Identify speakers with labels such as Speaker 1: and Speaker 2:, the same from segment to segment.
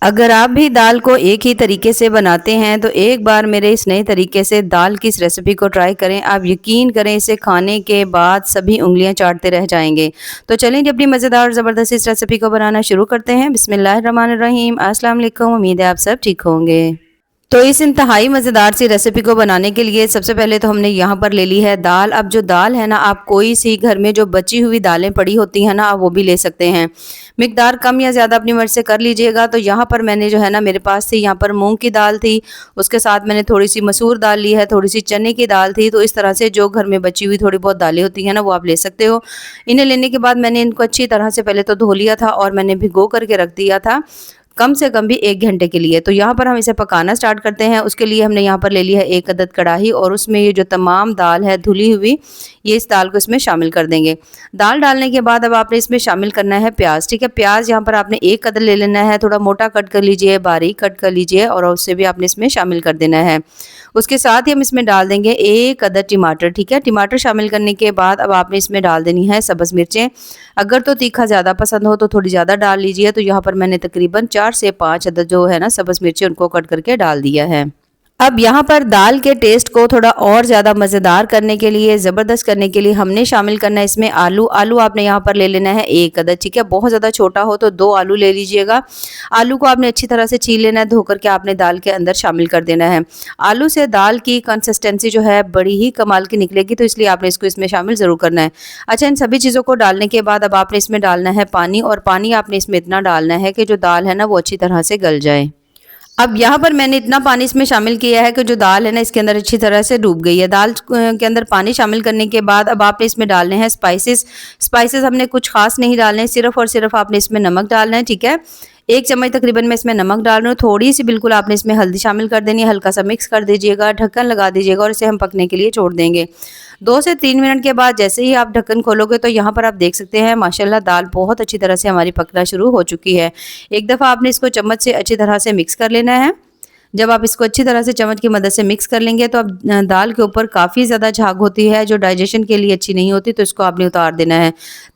Speaker 1: अगर आप भी दाल को एक ही तरीके से बनाते हैं तो एक बार मेरे इस नए तरीके से दाल की इस रेसिपी को ट्राई करें। आप यकीन करें, इसे खाने के बाद सभी उँगलियां चाटते रह जाएंगे। तो चलें, अपनी मज़ेदार और ज़बरदस्त इस रेसिपी को बनाना शुरू करते हैं। बिस्मिल्लाहिर्रहमानिर्रहीम। अस्सलाम वालेकुम। उम्मीद है आप सब ठीक होंगे। तो इस इंतहाई मज़ेदार सी रेसिपी को बनाने के लिए सबसे पहले तो हमने यहाँ पर ले ली है दाल। अब जो दाल है ना, आप कोई सी घर में जो बची हुई दालें पड़ी होती हैं ना, आप वो भी ले सकते हैं। मिकदार कम या ज़्यादा अपनी मर्ज़ी से कर लीजिएगा। तो यहाँ पर मैंने जो है ना, मेरे पास थी यहाँ पर मूंग की दाल थी, उसके साथ मैंने थोड़ी सी मसूर दाल ली है, थोड़ी सी चने की दाल थी। तो इस तरह से जो घर में बची हुई थोड़ी बहुत दालें होती हैं ना, वो आप ले सकते हो। इन्हें लेने के बाद मैंने इनको अच्छी तरह से पहले तो धो लिया था और मैंने भिगो करके रख दिया था कम से कम भी 1 घंटे के लिए। तो यहाँ पर हम इसे पकाना स्टार्ट करते हैं। उसके लिए हमने यहाँ पर ले लिया है 1 अदद कढ़ाई और उसमें ये जो तमाम दाल है धुली हुई, ये इस दाल को इसमें शामिल कर देंगे। दाल डालने के बाद अब आपने इसमें शामिल करना है प्याज। ठीक है, प्याज यहाँ पर आपने 1 अदद ले लेना है, थोड़ा मोटा कट कर लीजिए, बारीक कट कर लीजिए और उससे भी आपने इसमें शामिल कर देना है। उसके साथ ही हम इसमें डाल देंगे 1 अदद टमाटर। ठीक है, टमाटर शामिल करने के बाद अब आपने इसमें डाल देनी है सब्ज़ मिर्चें। अगर तो तीखा ज़्यादा पसंद हो तो थोड़ी ज़्यादा डाल लीजिए। तो यहाँ पर मैंने तकरीबन 4 से 5 अदद जो है ना सब्ज़ मिर्चें, उनको कट करके डाल दिया है। अब यहाँ पर दाल के टेस्ट को थोड़ा और ज़्यादा मज़ेदार करने के लिए, ज़बरदस्त करने के लिए हमने शामिल करना है इसमें आलू। आलू आपने यहाँ पर ले लेना है 1 अदद। ठीक है, बहुत ज़्यादा छोटा हो तो 2 आलू ले लीजिएगा। आलू को आपने अच्छी तरह से छील लेना है, धो करके आपने दाल के अंदर शामिल कर देना है। आलू से दाल की कंसिस्टेंसी जो है बड़ी ही कमाल की निकलेगी, तो इसलिए आपने इसको इसमें शामिल ज़रूर करना है। अच्छा, इन सभी चीज़ों को डालने के बाद अब आपने इसमें डालना है पानी, और पानी आपने इसमें इतना डालना है कि जो दाल है ना, वो अच्छी तरह से गल जाए। अब यहाँ पर मैंने इतना पानी इसमें शामिल किया है कि जो दाल है ना, इसके अंदर अच्छी तरह से डूब गई है। दाल के अंदर पानी शामिल करने के बाद अब आपने इसमें डालने हैं स्पाइसेस। स्पाइसेस हमने कुछ खास नहीं डालने, सिर्फ और सिर्फ आपने इसमें नमक डालना है। ठीक है, 1 चम्मच तकरीबन मैं इसमें नमक डाल रही हूँ। थोड़ी सी बिल्कुल आपने इसमें हल्दी शामिल कर देनी है, हल्का सा मिक्स कर दीजिएगा, ढक्कन लगा दीजिएगा और इसे हम पकने के लिए छोड़ देंगे। 2 से 3 मिनट के बाद जैसे ही आप ढक्कन खोलोगे तो यहाँ पर आप देख सकते हैं माशाल्लाह दाल बहुत अच्छी तरह से हमारी पकना शुरू हो चुकी है। एक दफ़ा आपने इसको चम्मच से अच्छी तरह से मिक्स कर लेना है। जब आप इसको अच्छी तरह से चम्मच की मदद से मिक्स कर लेंगे तो अब दाल के ऊपर काफ़ी ज़्यादा झाग होती है, जो डाइजेशन के लिए अच्छी नहीं होती, तो इसको आपने उतार देना है।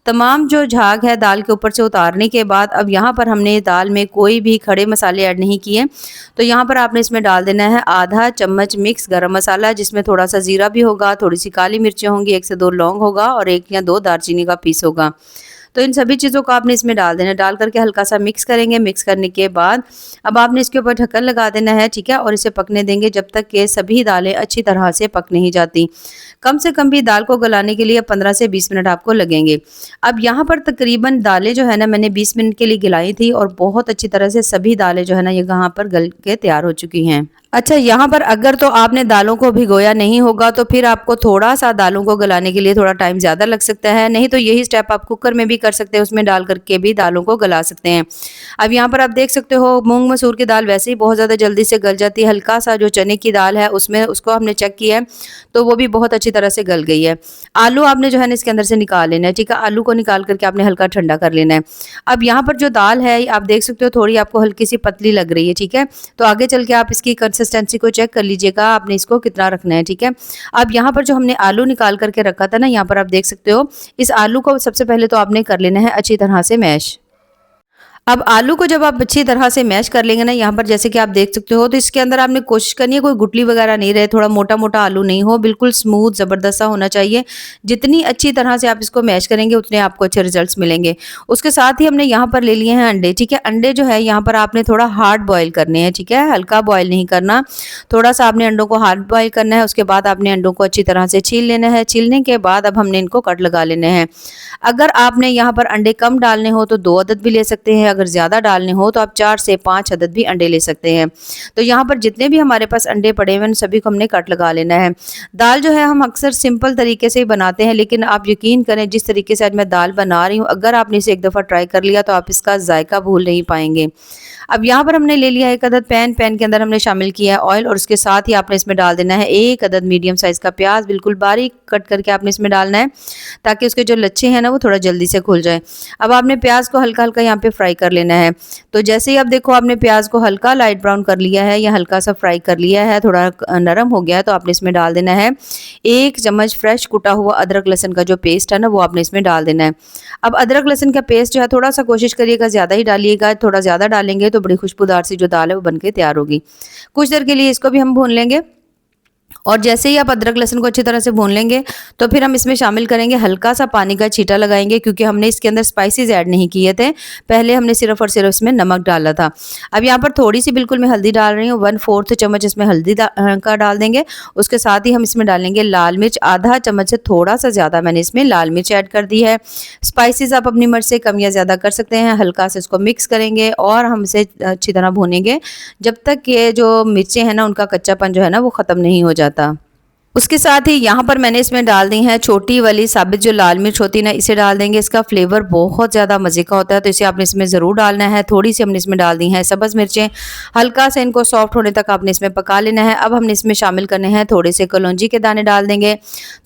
Speaker 1: तमाम जो झाग है दाल के ऊपर से उतारने के बाद अब यहाँ पर हमने दाल में कोई भी खड़े मसाले ऐड नहीं किए। तो यहाँ पर आपने इसमें डाल देना है आधा चम्मच मिक्स गरम मसाला, जिसमें थोड़ा सा ज़ीरा भी होगा, थोड़ी सी काली मिर्चें होंगी, 1 से 2 लौंग होगा और 1 या 2 दालचीनी का पीस होगा। तो इन सभी चीज़ों को आपने इसमें डाल देना है। डाल करके हल्का सा मिक्स करेंगे। मिक्स करने के बाद अब आपने इसके ऊपर ढक्कन लगा देना है। ठीक है, और इसे पकने देंगे जब तक कि सभी दालें अच्छी तरह से पक नहीं जाती। कम से कम भी दाल को गलाने के लिए 15 से 20 मिनट आपको लगेंगे। अब यहाँ पर तकरीबन दालें जो है ना, मैंने 20 मिनट के लिए गलाई थी और बहुत अच्छी तरह से सभी दालें जो है ना, ये यहाँ पर गल के तैयार हो चुकी हैं। अच्छा, यहाँ पर अगर तो आपने दालों को भिगोया नहीं होगा तो फिर आपको थोड़ा सा दालों को गलाने के लिए थोड़ा टाइम ज़्यादा लग सकता है। नहीं तो यही स्टेप आप कुकर में भी कर सकते हैं, उसमें डाल करके भी दालों को गला सकते हैं। अब यहाँ पर आप देख सकते हो मूंग मसूर की दाल वैसे ही बहुत ज़्यादा जल्दी से गल जाती है। हल्का सा जो चने की दाल है उसमें उसको हमने चेक किया है तो वो भी बहुत अच्छी तरह से गल गई है। आलू आपने जो है ना इसके अंदर से निकाल लेना है। ठीक है, आलू को निकाल करके आपने हल्का ठंडा कर लेना है। अब यहाँ पर जो दाल है आप देख सकते हो थोड़ी आपको हल्की सी पतली लग रही है। ठीक है, तो आगे चल के आप इसकी कंसिस्टेंसी को चेक कर लीजिएगा, आपने इसको कितना रखना है। ठीक है, अब यहाँ पर जो हमने आलू निकाल करके रखा था ना, यहाँ पर आप देख सकते हो इस आलू को सबसे पहले तो आपने कर लेना है अच्छी तरह से मैश। अब आलू को जब आप अच्छी तरह से मैश कर लेंगे ना, यहाँ पर जैसे कि आप देख सकते हो, तो इसके अंदर आपने कोशिश करनी है कोई गुठली वगैरह नहीं रहे, थोड़ा मोटा मोटा आलू नहीं हो, बिल्कुल स्मूथ ज़बरदस्त सा होना चाहिए। जितनी अच्छी तरह से आप इसको मैश करेंगे उतने आपको अच्छे रिजल्ट्स मिलेंगे। उसके साथ ही हमने यहाँ पर ले लिए हैं अंडे। ठीक है, अंडे जो है यहाँ पर आपने थोड़ा हार्ड बॉयल करने हैं। ठीक है, हल्का बॉयल नहीं करना, थोड़ा सा आपने अंडों को हार्ड बॉयल करना है। उसके बाद आपने अंडों को अच्छी तरह से छील लेना है। छीलने के बाद अब हमने इनको कट लगा लेने हैं। अगर आपने यहाँ पर अंडे कम डालने हो तो 2 अदद भी ले सकते हैं, अगर ज़्यादा डालने हो तो आप 4 से 5 अदद भी अंडे ले सकते हैं। तो यहाँ पर जितने भी हमारे पास अंडे पड़े हुए हैं सभी को हमने कट लगा लेना है। दाल जो है हम अक्सर सिंपल तरीके से ही बनाते हैं, लेकिन आप यकीन करें जिस तरीके से आज मैं दाल बना रही हूँ, अगर आपने इसे एक दफ़ा ट्राई कर लिया तो आप इसका जायका भूल नहीं पाएंगे। अब यहाँ पर हमने ले लिया 1 अदद पैन के अंदर हमने शामिल किया है ऑयल, और उसके साथ ही आपने इसमें डाल देना है 1 अदद मीडियम साइज़ का प्याज, बिल्कुल बारीक कट करके आपने इसमें डालना है ताकि उसके जो लच्छे हैं ना वो थोड़ा जल्दी से खुल जाए। अब आपने प्याज को हल्का हल्का यहाँ पे फ्राई कर लेना है। तो जैसे ही आप देखो आपने प्याज को हल्का लाइट ब्राउन कर लिया है या हल्का सा फ्राई कर लिया है, थोड़ा नरम हो गया है, तो आपने इसमें डाल देना है 1 चम्मच फ्रेश कुटा हुआ अदरक लहसुन का जो पेस्ट है ना वो आपने इसमें डाल देना है। अब अदरक लहसुन का पेस्ट जो है थोड़ा-सा कोशिश करिएगा ज़्यादा ही डालिएगा, थोड़ा ज़्यादा डालेंगे तो बड़ी खुशबूदार सी जो दाल है वो बन के तैयार होगी। कुछ देर के लिए इसको भी हम भून लेंगे और जैसे ही आप अदरक लहसुन को अच्छी तरह से भून लेंगे तो फिर हम इसमें शामिल करेंगे हल्का सा पानी का छींटा लगाएंगे, क्योंकि हमने इसके अंदर स्पाइसेस ऐड नहीं किए थे, पहले हमने सिर्फ और सिर्फ इसमें नमक डाला था। अब यहाँ पर थोड़ी सी बिल्कुल मैं हल्दी डाल रही हूँ, 1/4 चम्मच इसमें हल्दी का डाल देंगे। उसके साथ ही हम इसमें डालेंगे लाल मिर्च, आधा चम्मच से थोड़ा सा ज़्यादा मैंने इसमें लाल मिर्च ऐड कर दी है। स्पाइसेस आप अपनी मर्ज़ से कम या ज़्यादा कर सकते हैं। हल्का से इसको मिक्स करेंगे और हम इसे अच्छी तरह भूनेंगे जब तक ये जो मिर्चें हैं ना उनका कच्चापन जो है ना वो ख़त्म नहीं हो जाता। उसके साथ ही यहाँ पर मैंने इसमें डाल दी है छोटी वाली साबित जो लाल मिर्च होती है ना, इसे डाल देंगे। इसका फ्लेवर बहुत ज़्यादा मज़े का होता है, तो इसे आपने इसमें ज़रूर डालना है। थोड़ी सी हमने इसमें डाल दी है सब्ज़ मिर्चें, हल्का से इनको सॉफ्ट होने तक आपने इसमें पका लेना है। अब हमने इसमें शामिल करने हैं थोड़े से कलौंजी के दाने डाल देंगे।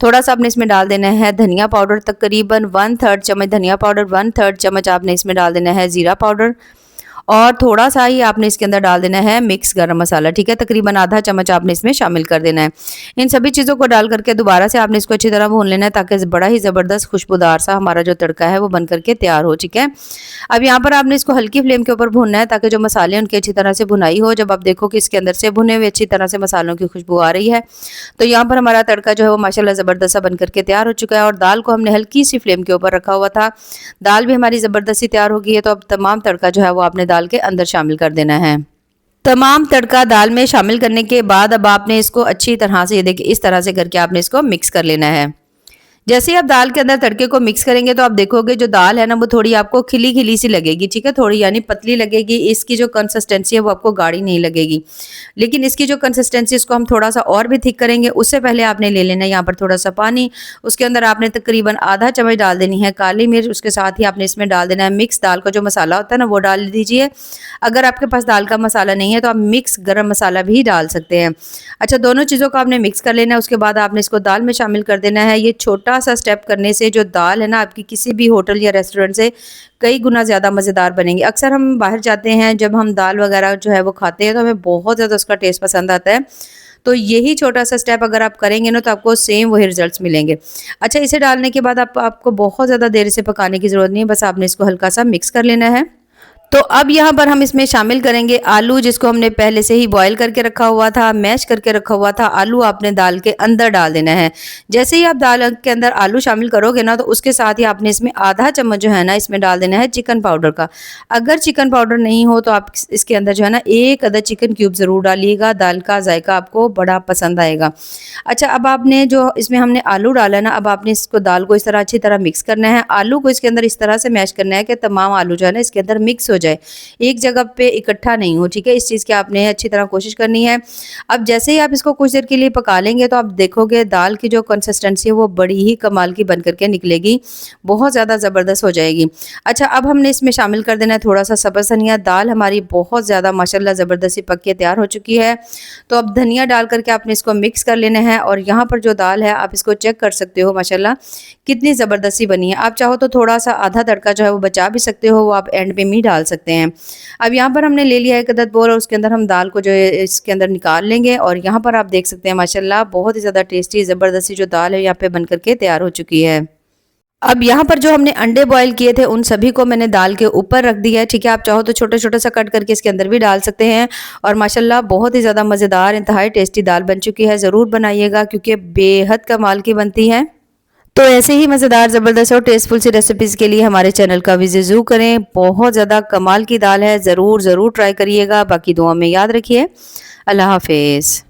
Speaker 1: थोड़ा सा आपने इसमें डाल देना है धनिया पाउडर, तकरीबन 1/3 चम्मच धनिया पाउडर, 1/3 चम्मच आपने इसमें डाल देना है ज़ीरा पाउडर और थोड़ा सा ही आपने इसके अंदर डाल देना है मिक्स गरम मसाला, ठीक है। तकरीबन आधा चम्मच आपने इसमें शामिल कर देना है। इन सभी चीज़ों को डाल करके दोबारा से आपने इसको अच्छी तरह भून लेना है, ताकि बड़ा ही ज़बरदस्त खुशबूदार सा हमारा जो तड़का है वो बन करके तैयार हो, ठीक है। अब यहाँ पर आपने इसको हल्की फ्लेम के ऊपर भूनना है, ताकि जो मसाले उनकी अच्छी तरह से भुनाई हो। जब आप देखो कि इसके अंदर से भुने हुए अच्छी तरह से मसालों की खुशबू आ रही है, तो यहाँ पर हमारा तड़का जो है वो माशाल्लाह ज़बरदस्त सा बन करके तैयार हो चुका है। और दाल को हमने हल्की सी फ्लेम के ऊपर रखा हुआ था, दाल भी हमारी ज़बरदस्ती तैयार हो गई है। तो अब तमाम तड़का जो है वो आपने दाल के अंदर शामिल कर देना है। तमाम तड़का दाल में शामिल करने के बाद अब आपने इसको अच्छी तरह से, ये देखिए इस तरह से करके आपने इसको मिक्स कर लेना है। जैसे ही आप दाल के अंदर तड़के को मिक्स करेंगे तो आप देखोगे जो दाल है ना वो थोड़ी आपको खिली खिली सी लगेगी, ठीक है, थोड़ी यानी पतली लगेगी। इसकी जो कंसिस्टेंसी है वो आपको गाढ़ी नहीं लगेगी। लेकिन इसकी जो कंसिस्टेंसी इसको हम थोड़ा सा और भी थिक करेंगे। उससे पहले आपने ले लेना है यहाँ पर थोड़ा सा पानी। उसके अंदर आपने तकरीबन आधा चम्मच डाल देनी है काली मिर्च। उसके साथ ही आपने इसमें डाल देना है मिक्स दाल का जो मसाला होता है ना वो डाल दीजिए। अगर आपके पास दाल का मसाला नहीं है तो आप मिक्स गरम मसाला भी डाल सकते हैं। अच्छा, दोनों चीज़ों को आपने मिक्स कर लेना है। उसके बाद आपने इसको दाल में शामिल कर देना है। ये छोटा सा स्टेप करने से जो दाल है ना आपकी किसी भी होटल या रेस्टोरेंट से कई गुना ज़्यादा मज़ेदार बनेंगी। अक्सर हम बाहर जाते हैं, जब हम दाल वगैरह जो है वो खाते हैं तो हमें बहुत ज़्यादा उसका टेस्ट पसंद आता है। तो यही छोटा सा स्टेप अगर आप करेंगे ना तो आपको सेम वही रिजल्ट्स मिलेंगे। अच्छा, इसे डालने के बाद आपको बहुत ज़्यादा देर से पकाने की ज़रूरत नहीं है, बस आपने इसको हल्का सा मिक्स कर लेना है। तो अब यहाँ पर हम इसमें शामिल करेंगे आलू, जिसको हमने पहले से ही बॉईल करके रखा हुआ था, मैश करके रखा हुआ था। आलू आपने दाल के अंदर डाल देना है। जैसे ही आप दाल के अंदर आलू शामिल करोगे ना तो उसके साथ ही आपने इसमें आधा चम्मच जो है ना इसमें डाल देना है चिकन पाउडर का। अगर चिकन पाउडर नहीं हो तो आप इसके अंदर जो है ना 1 अदद चिकन क्यूब ज़रूर डालिएगा, दाल का जायका आपको बड़ा पसंद आएगा। अच्छा, अब आपने जो इसमें हमने आलू डाला ना, अब आपने इसको दाल को इस तरह अच्छी तरह मिक्स करना है। आलू को इसके अंदर इस तरह से मैश करना है कि तमाम आलू जो है ना इसके अंदर मिक्स हो जाए, एक जगह पे इकट्ठा नहीं हो, ठीक है। इस चीज़ की आपने अच्छी तरह कोशिश करनी है। अब जैसे ही आप इसको कुछ देर के लिए पका लेंगे तो आप देखोगे दाल की जो कंसिस्टेंसी है वो बड़ी ही कमाल की बन करके निकलेगी, बहुत ज़्यादा ज़बरदस्त हो जाएगी। अच्छा, अब हमने इसमें शामिल कर देना है थोड़ा सा सब्ज़ धनिया। दाल हमारी बहुत ज़्यादा माशाल्लाह ज़बरदस्त सी पक के तैयार हो चुकी है। तो अब धनिया डाल करके आपने इसको मिक्स कर लेना है। और यहाँ पर जो दाल है आप इसको चेक कर सकते हो माशाल्लाह कितनी ज़बरदस्त सी बनी है। आप चाहो तो थोड़ा सा आधा तड़का जो है वो बचा भी सकते हो, वो आप एंड में भी डाल सकते हैं। अब यहाँ पर हमने ले लिया है एक अदद बोल और उसके अंदर हम दाल को जो है इसके अंदर निकाल लेंगे। और यहाँ पर आप देख सकते हैं माशाल्लाह बहुत ही ज़्यादा टेस्टी ज़बरदस्ती जो दाल है यहाँ पे बन करके तैयार हो चुकी है। अब यहाँ पर जो हमने अंडे बॉईल किए थे उन सभी को मैंने दाल के ऊपर रख दिया है, ठीक है। आप चाहो तो छोटे छोटे सा कट करके इसके अंदर भी डाल सकते हैं। और माशाल्लाह बहुत ही ज़्यादा मज़ेदार इंतहाई टेस्टी दाल बन चुकी है। ज़रूर बनाइएगा क्योंकि बेहद कमाल की बनती है। तो ऐसे ही मज़ेदार ज़बरदस्त और टेस्टफुल सी रेसिपीज़ के लिए हमारे चैनल का विजिट ज़रूर करें। बहुत ज़्यादा कमाल की दाल है, ज़रूर ट्राई करिएगा। बाकी दुआ में याद रखिए। अल्लाह हाफिज़।